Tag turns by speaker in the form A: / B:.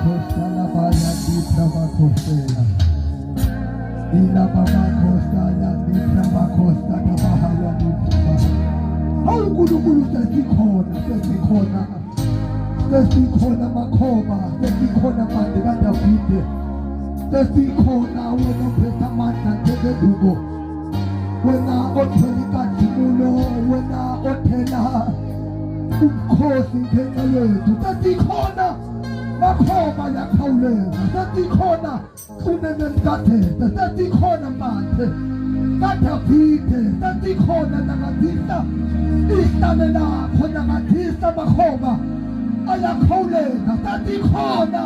A: Costa la Baya di Brava Costa. Ila Baba Costa ya di Brava Costa da Bahaya di Brava. Hawu nkulunkulu sesikhona makhoba sesikhona manje kaDavide sesikhona wena ophethe amandla njengedubo wena othwele inkazimulo wena othela ubukhosi ngenxa yethu sesikhona makhoba yakhawuleza sesikhona kunenemkathethe sesikhona manje kaDavide sesikhona nakathisa ihlale lakho nakathisa makhoba ayakhawuleza sesikhona